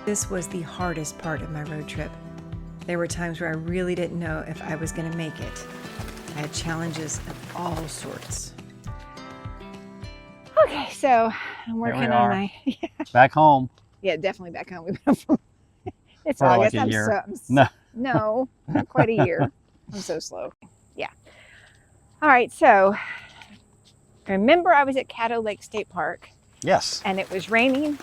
This was the hardest part of my road trip. There were times where I really didn't know if I was going to make it. I had challenges of all sorts. Okay, so I'm working on my back home. Yeah, definitely back home. We've been from it's for August. Like a year. No, not quite a year. I'm so slow. Yeah. All right, so remember I was at Caddo Lake State Park. Yes. And it was raining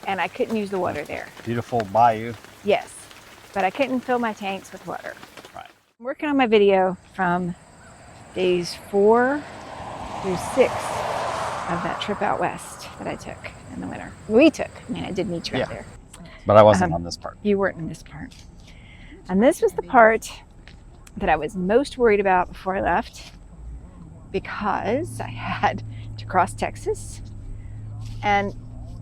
and I couldn't use the water there. Beautiful bayou. Yes, but I couldn't fill my tanks with water. Right. I'm working on my video from days 4 through 6 of that trip out west that I took in the winter. We took. I mean, I did meet you out there. But I wasn't on this part. You weren't in this part. And this was the part that I was most worried about before I left because I had to cross Texas. And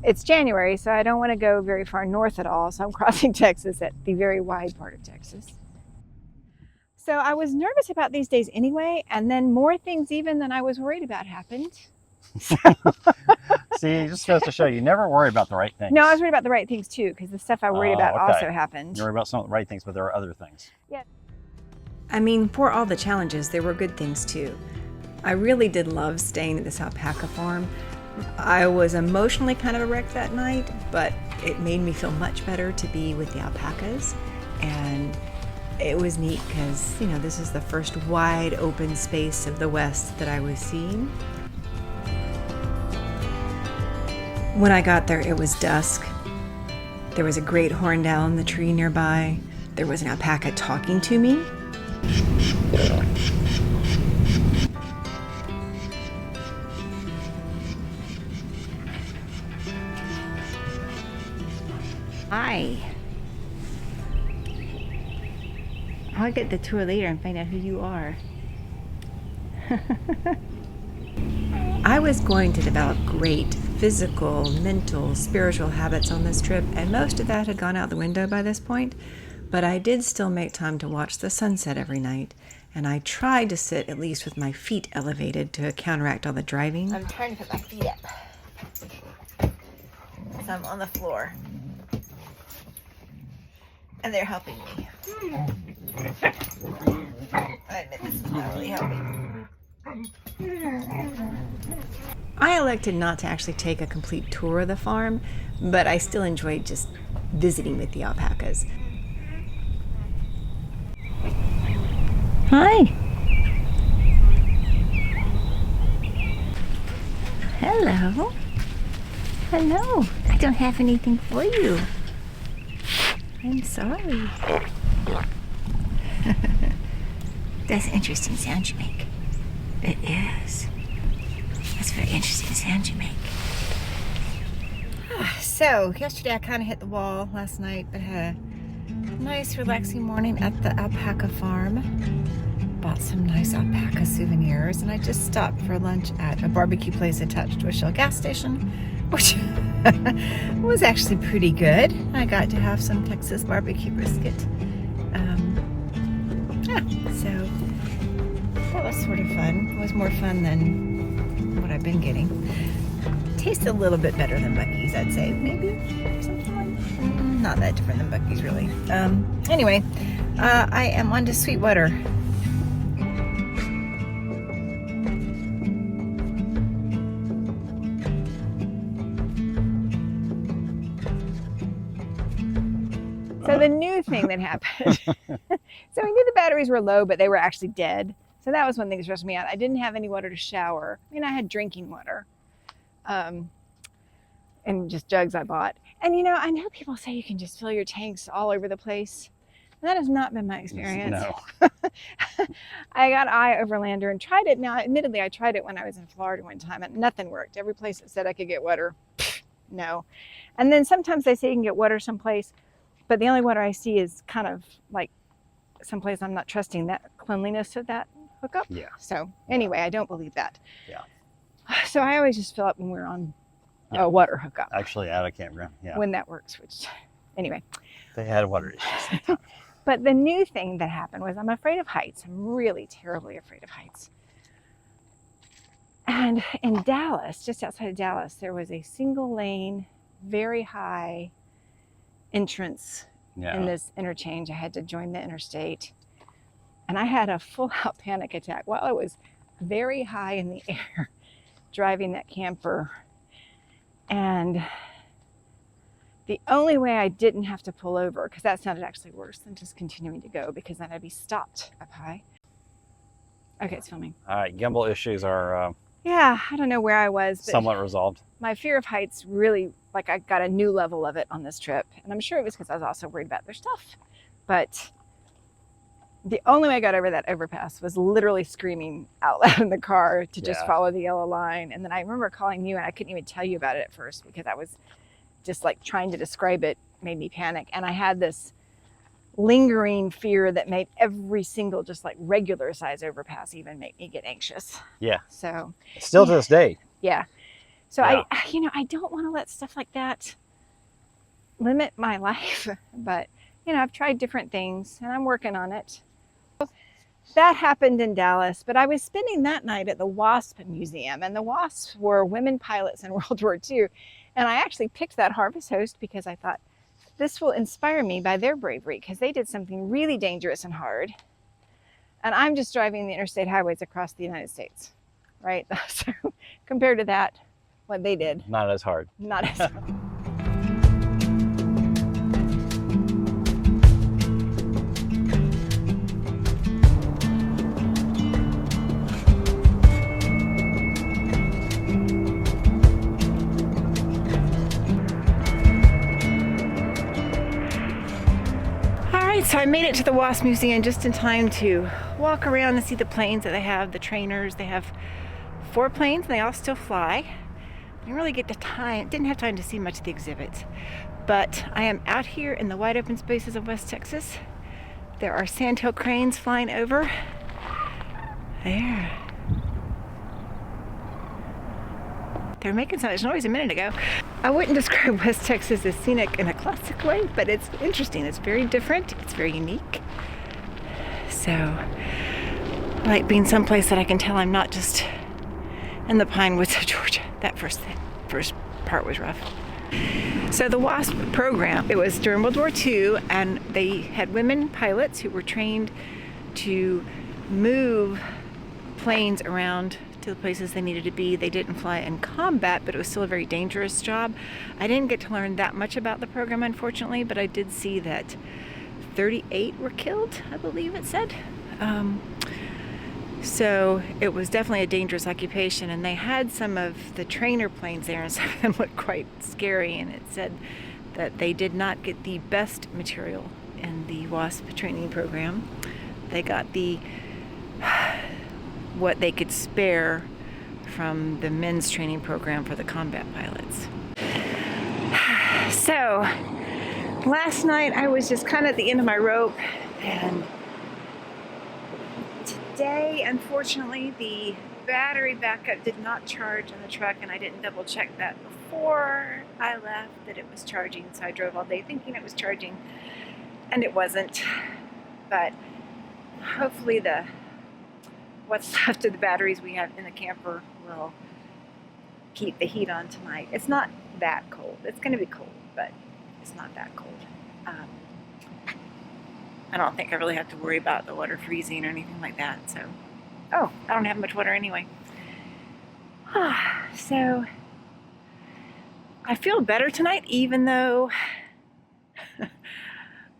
it's January, so I don't want to go very far north at all. So I'm crossing Texas at the very wide part of Texas. So I was nervous about these days anyway, and then more things even than I was worried about happened. See, just goes to show you never worry about the right things. No, I was worried about the right things too, because the stuff I worried about also happened. You worry about some of the right things, but there are other things. Yeah. I mean, for all the challenges, there were good things too. I really did love staying at this alpaca farm. I was emotionally kind of a wreck that night, but it made me feel much better to be with the alpacas. And it was neat because, you know, this is the first wide open space of the West that I was seeing. When I got there, it was dusk. There was a great horned owl in the tree nearby. There was an alpaca talking to me. Hi. I'll get the tour later and find out who you are. I was going to develop great physical, mental, spiritual habits on this trip, and most of that had gone out the window by this point, but I did still make time to watch the sunset every night, and I tried to sit at least with my feet elevated to counteract all the driving. I'm trying to put my feet up, so I'm on the floor, and they're helping me. I admit this is not really helping. I elected not to actually take a complete tour of the farm, but I still enjoyed just visiting with the alpacas. Hi. Hello. Hello. I don't have anything for you. I'm sorry. That's an interesting sound you make. It is. That's a very interesting sound you make. So, yesterday I kind of hit the wall last night, but had a nice relaxing morning at the alpaca farm. Bought some nice alpaca souvenirs, and I just stopped for lunch at a barbecue place attached to a Shell gas station, which was actually pretty good. I got to have some Texas barbecue brisket. So that was sort of fun. It was more fun than what I've been getting. Tasted a little bit better than Buc-ee's, I'd say. Maybe something like not that different than Buc-ee's, really. Anyway, I am on to Sweetwater. So the new thing that happened, so we knew the batteries were low, but they were actually dead. So that was one thing that stressed me out. I didn't have any water to shower. I mean, I had drinking water and just jugs I bought. And, you know, I know people say you can just fill your tanks all over the place. And that has not been my experience. No. I got Overlander and tried it. Now, admittedly, I tried it when I was in Florida one time and nothing worked. Every place that said I could get water, no. And then sometimes they say you can get water someplace, but the only water I see is kind of like someplace I'm not trusting that cleanliness of that hookup. Yeah. So anyway, I don't believe that. Yeah. So I always just fill up when we're on a water hookup. Actually, at a campground. Yeah. When that works, which anyway. They had water issues. But the new thing that happened was I'm afraid of heights. I'm really terribly afraid of heights. And in Dallas, just outside of Dallas, there was a single lane, very high entrance Yeah. in this interchange. I had to join the interstate. And I had a full-out panic attack while I was very high in the air driving that camper. And the only way I didn't have to pull over, because that sounded actually worse than just continuing to go, because then I'd be stopped up high. Okay, it's filming. All right, gimbal issues are Yeah, I don't know where I was, but somewhat resolved. my fear of heights really, like, I got a new level of it on this trip. And I'm sure it was because I was also worried about their stuff. But the only way I got over that overpass was literally screaming out loud in the car to just follow the yellow line. And then I remember calling you, and I couldn't even tell you about it at first because I was just like trying to describe it, made me panic. And I had this lingering fear that made every single just like regular size overpass even make me get anxious. Yeah. So Still to this day. yeah. So Yeah. I don't want to let stuff like that limit my life, but I've tried different things and I'm working on it. That happened in Dallas, but I was spending that night at the Wasp Museum, and the Wasps were women pilots in World War II. And I actually picked that Harvest Host because I thought this will inspire me by their bravery, because they did something really dangerous and hard. And I'm just driving the interstate highways across the United States, right? So compared to that, what they did, Not as hard. not as hard. So I made it to the Wasp Museum just in time to walk around and see the planes that they have, the trainers. They have 4 planes and they all still fly. I didn't really get the time, didn't have time to see much of the exhibits. But I am out here in the wide open spaces of West Texas. There are sandhill cranes flying over. There. They were making so much noise a minute ago. I wouldn't describe West Texas as scenic in a classic way, but it's interesting. It's very different. It's very unique. So, I like being someplace that I can tell I'm not just in the pine woods of Georgia. That first part was rough. So the WASP program, it was during World War II, and they had women pilots who were trained to move planes around to the places they needed to be. They didn't fly in combat, but it was still a very dangerous job. I didn't get to learn that much about the program, unfortunately, but I did see that 38 were killed, I believe it said. So it was definitely a dangerous occupation, and they had some of the trainer planes there, and some of them looked quite scary, and it said that they did not get the best material in the WASP training program. They got what they could spare from the men's training program for the combat pilots. So last night I was just kind of at the end of my rope, and today unfortunately the battery backup did not charge on the truck, and I didn't double check that before I left that it was charging, so I drove all day thinking it was charging and it wasn't. But hopefully what's left of the batteries we have in the camper will keep the heat on tonight. It's not that cold. It's going to be cold, but it's not that cold. I don't think I really have to worry about the water freezing or anything like that. So, I don't have much water anyway. So, I feel better tonight, even though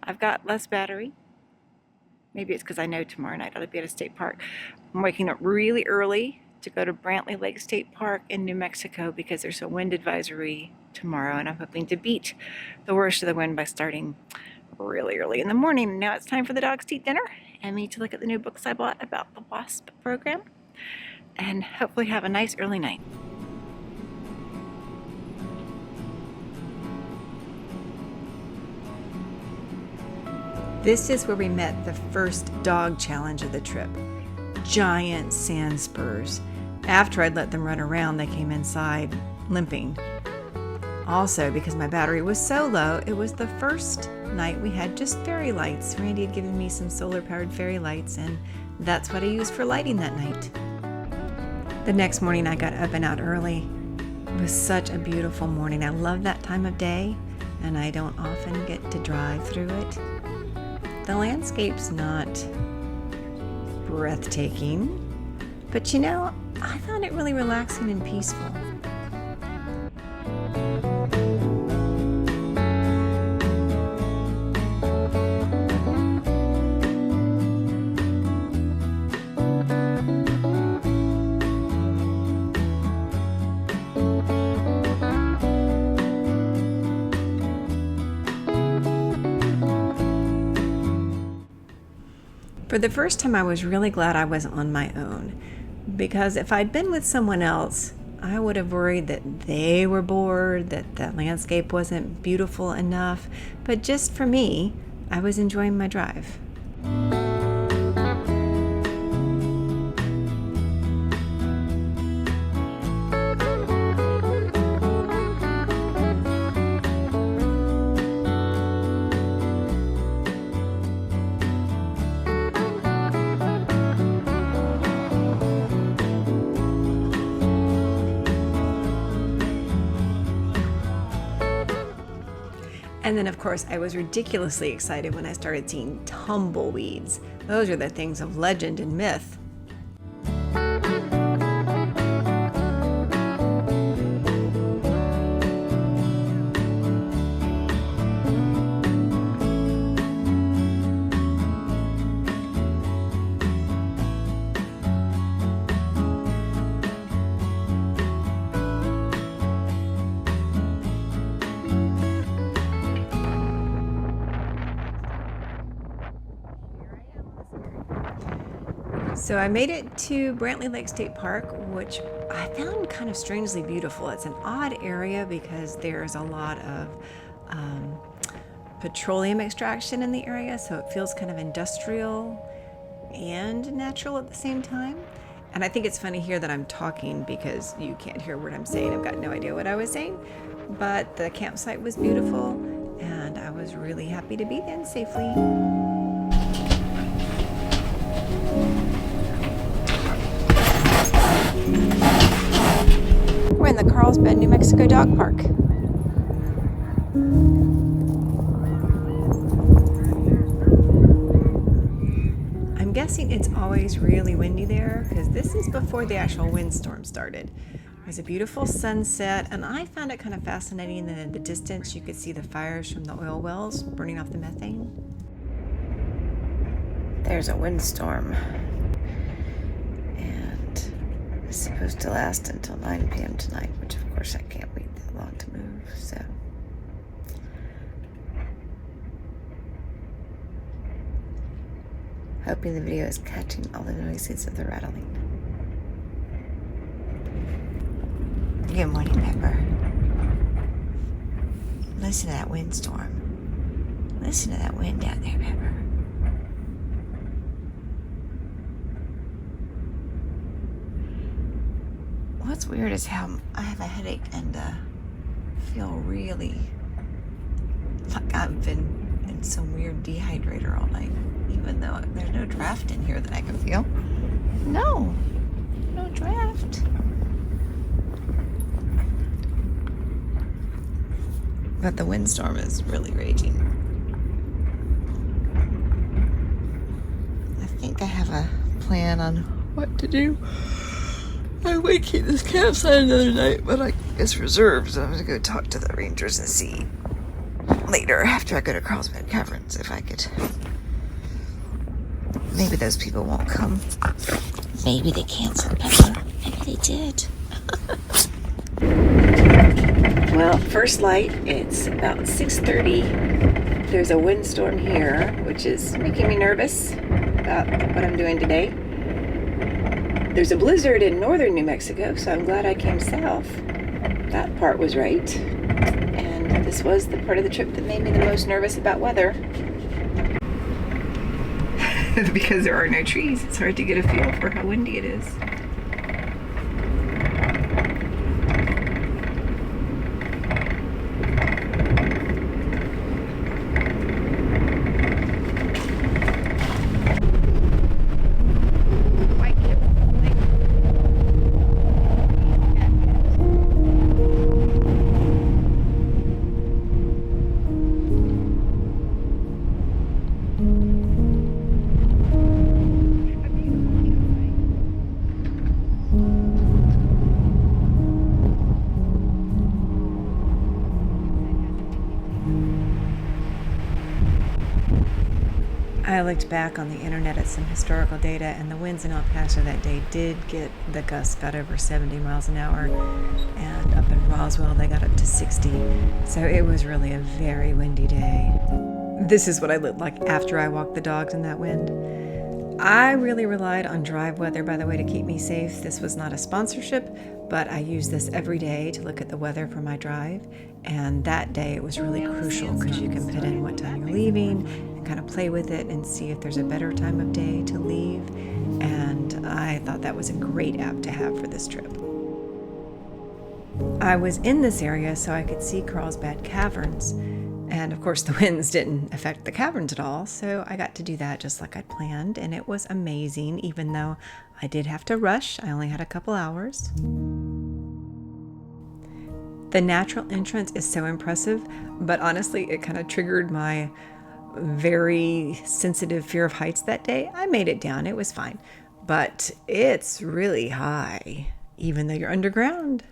I've got less battery. Maybe it's because I know tomorrow night I'll be at a state park. I'm waking up really early to go to Caddo Lake State Park in New Mexico because there's a wind advisory tomorrow, and I'm hoping to beat the worst of the wind by starting really early in the morning. Now it's time for the dogs to eat dinner and me to look at the new books I bought about the WASP program and hopefully have a nice early night. This is where we met the first dog challenge of the trip. Giant sand spurs. After I'd let them run around, they came inside limping. Also, because my battery was so low, it was the first night we had just fairy lights. Randy had given me some solar-powered fairy lights, and that's what I used for lighting that night. The next morning I got up and out early. It was such a beautiful morning. I love that time of day. and I don't often get to drive through it. The landscape's not breathtaking, but you know, I found it really relaxing and peaceful. For the first time, I was really glad I wasn't on my own, because if I'd been with someone else, I would have worried that they were bored, that the landscape wasn't beautiful enough. But just for me, I was enjoying my drive. And then, of course, I was ridiculously excited when I started seeing tumbleweeds. Those are the things of legend and myth. So I made it to Caddo Lake State Park, which I found kind of strangely beautiful. It's an odd area because there's a lot of petroleum extraction in the area, so it feels kind of industrial and natural at the same time. And I think it's funny here that I'm talking because you can't hear what I'm saying. I've got no idea what I was saying, but the campsite was beautiful and I was really happy to be there safely. We're in the Carlsbad, New Mexico Dog Park. I'm guessing it's always really windy there because this is before the actual windstorm started. There's a beautiful sunset, and I found it kind of fascinating that in the distance you could see the fires from the oil wells burning off the methane. There's a windstorm. It's supposed to last until 9 p.m. tonight, which of course I can't wait that long to move, so. Hoping the video is catching all the noises of the rattling. Good morning, Pepper. Listen to that windstorm. Listen to that wind out there, Pepper. What's weird is how I have a headache and feel really like I've been in some weird dehydrator all night, even though there's no draft in here that I can feel. No draft. But the windstorm is really raging. I think I have a plan on what to do. I would keep this campsite another night, but it's reserved, so I'm going to go talk to the rangers and see later after I go to Carlsbad Caverns if I could. Maybe those people won't come. Maybe they canceled Pepper. Maybe they did. Well, first light, it's about 6:30. There's a windstorm here, which is making me nervous about what I'm doing today. There's a blizzard in northern New Mexico, so I'm glad I came south. That part was right. And this was the part of the trip that made me the most nervous about weather. Because there are no trees, it's hard to get a feel for how windy it is. I looked back on the internet at some historical data, and the winds in El Paso that day did get the gusts got over 70 miles an hour, and up in Roswell they got up to 60. So it was really a very windy day. This is what I looked like after I walked the dogs in that wind. I really relied on drive weather, by the way, to keep me safe. This was not a sponsorship, but I use this every day to look at the weather for my drive. And that day it was really crucial because you can put in what time you're leaving and kind of play with it and see if there's a better time of day to leave. And I thought that was a great app to have for this trip. I was in this area so I could see Carlsbad Caverns. And of course, the winds didn't affect the caverns at all, so I got to do that just like I'd planned, and it was amazing, even though I did have to rush. I only had a couple hours. The natural entrance is so impressive, but honestly, it kind of triggered my very sensitive fear of heights that day. I made it down, it was fine, but it's really high, even though you're underground.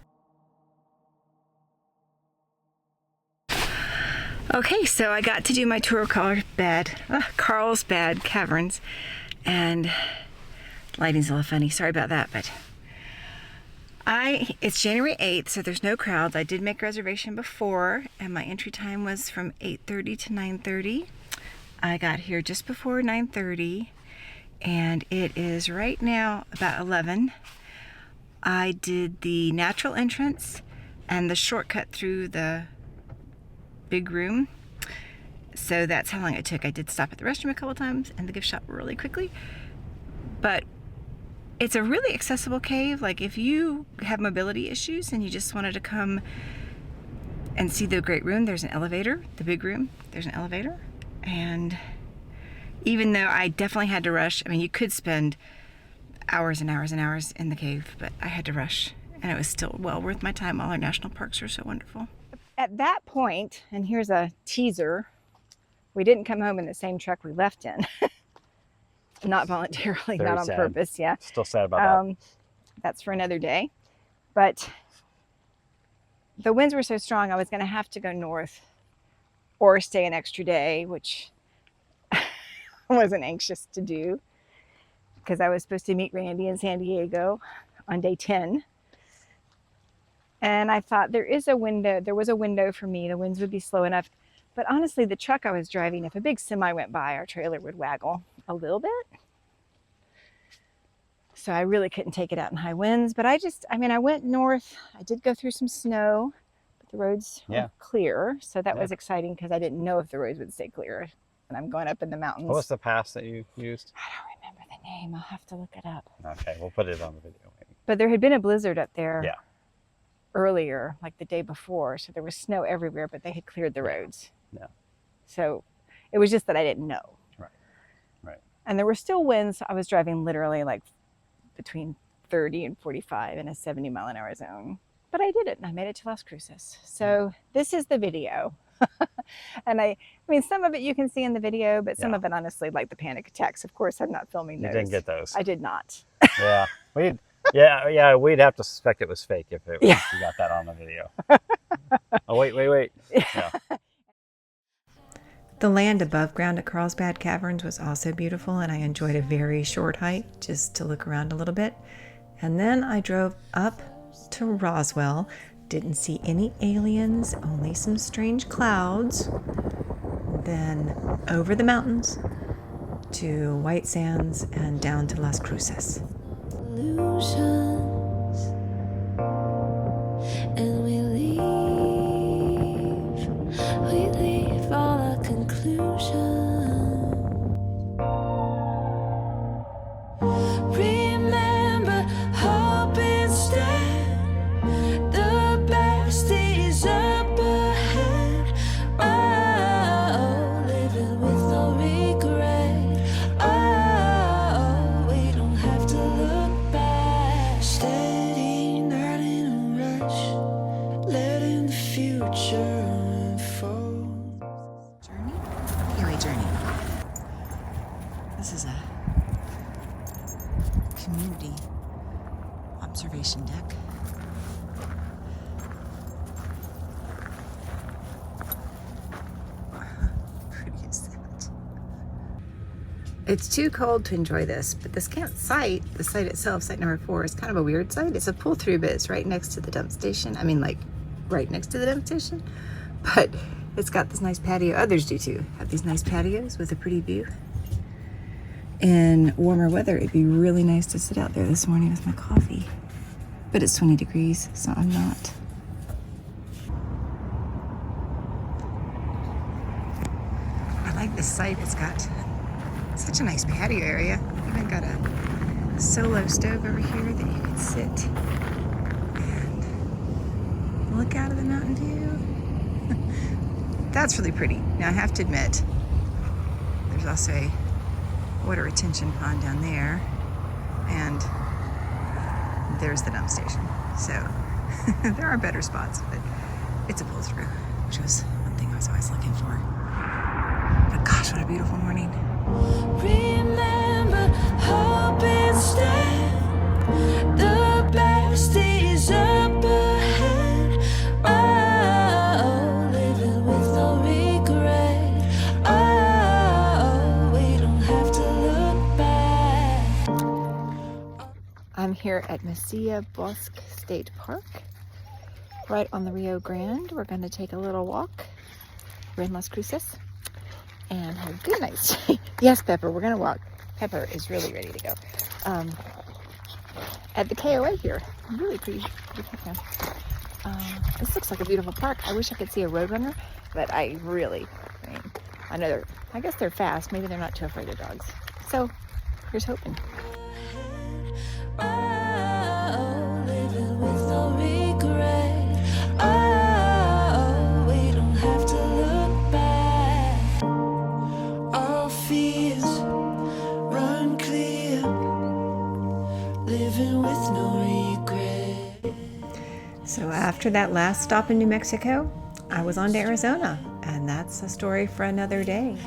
Okay, so I got to do my tour of Carlsbad Caverns, and lighting's a little funny. Sorry about that, but it's January 8th, so there's no crowds. I did make a reservation before, and my entry time was from 8:30 to 9:30. I got here just before 9:30, and it is right now about 11. I did the natural entrance and the shortcut through the big room, so that's how long it took. I did stop at the restroom a couple times and the gift shop really quickly, but it's a really accessible cave. Like if you have mobility issues and you just wanted to come and see the great room, there's an elevator. The big room, there's an elevator. And even though I definitely had to rush, I mean, you could spend hours and hours and hours in the cave, but I had to rush, and it was still well worth my time. All our national parks are so wonderful. At that point, and here's a teaser, we didn't come home in the same truck we left in. Not voluntarily, Very not on sad. purpose, yeah. Still sad about that. That's for another day. But the winds were so strong, I was going to have to go north or stay an extra day, which I wasn't anxious to do because I was supposed to meet Randy in San Diego on day 10. And I thought there was a window for me. The winds would be slow enough. But honestly, the truck I was driving, if a big semi went by, our trailer would waggle a little bit. So I really couldn't take it out in high winds. But I went north. I did go through some snow, but the roads were clear. So that was exciting because I didn't know if the roads would stay clear. And I'm going up in the mountains. What was the pass that you used? I don't remember the name. I'll have to look it up. Okay, we'll put it on the video. But there had been a blizzard up there. Yeah. Earlier, like the day before, so there was snow everywhere, but they had cleared the roads. Yeah. So it was just that I didn't know. Right. And there were still winds. I was driving literally like between 30 and 45 in a 70-mile-an-hour zone. But I did it, and I made it to Las Cruces. So this is the video. And I mean, some of it you can see in the video, but some of it, honestly, like the panic attacks, of course, I'm not filming those. You didn't get those. I did not. Yeah. We'd have to suspect it was fake if you got that on the video. Oh, wait. Yeah. The land above ground at Carlsbad Caverns was also beautiful, and I enjoyed a very short hike just to look around a little bit. And then I drove up to Roswell. Didn't see any aliens, only some strange clouds. Then over the mountains to White Sands and down to Las Cruces. Illusions, and we leave all our conclusions. Remember, hope instead, the best is up ahead. Oh, living with no regret. Oh, we don't have to look back. Steady, not in a rush, letting the future unfold. Journey. This is a community observation deck. How pretty is that? It's too cold to enjoy this, but this site, the site itself, site number 4, is kind of a weird site. It's a pull-through, but it's right next to the dump station. I mean, like, right next to the dump station. But it's got this nice patio. Others do too. Have these nice patios with a pretty view. In warmer weather, it'd be really nice to sit out there this morning with my coffee. But it's 20 degrees, so I'm not. I like this site. It's got such a nice patio area. Even got a solo stove over here that you can sit and look out of the mountain view. That's really pretty. Now I have to admit, there's also a water retention pond down there, and there's the dump station. So there are better spots, but it's a pull through, which was one thing I was always looking for. But gosh, what a beautiful morning. Remember, hope instead, the best is up ahead. Oh, living with no regret. Oh, we don't have to look back. I'm here at Mesilla Bosque State Park, right on the Rio Grande. We're going to take a little walk. We're in Las Cruces. And have a good night's stay. Yes, Pepper, we're going to walk. Pepper is really ready to go. At the KOA here. Really pretty playground. This looks like a beautiful park. I wish I could see a roadrunner, but I know I guess they're fast. Maybe they're not too afraid of dogs. So, here's hoping. Oh, living with no regret. Oh, we don't have to look back. All fears run clear, living with no regret. So after that last stop in New Mexico, I was on to Arizona, and that's a story for another day.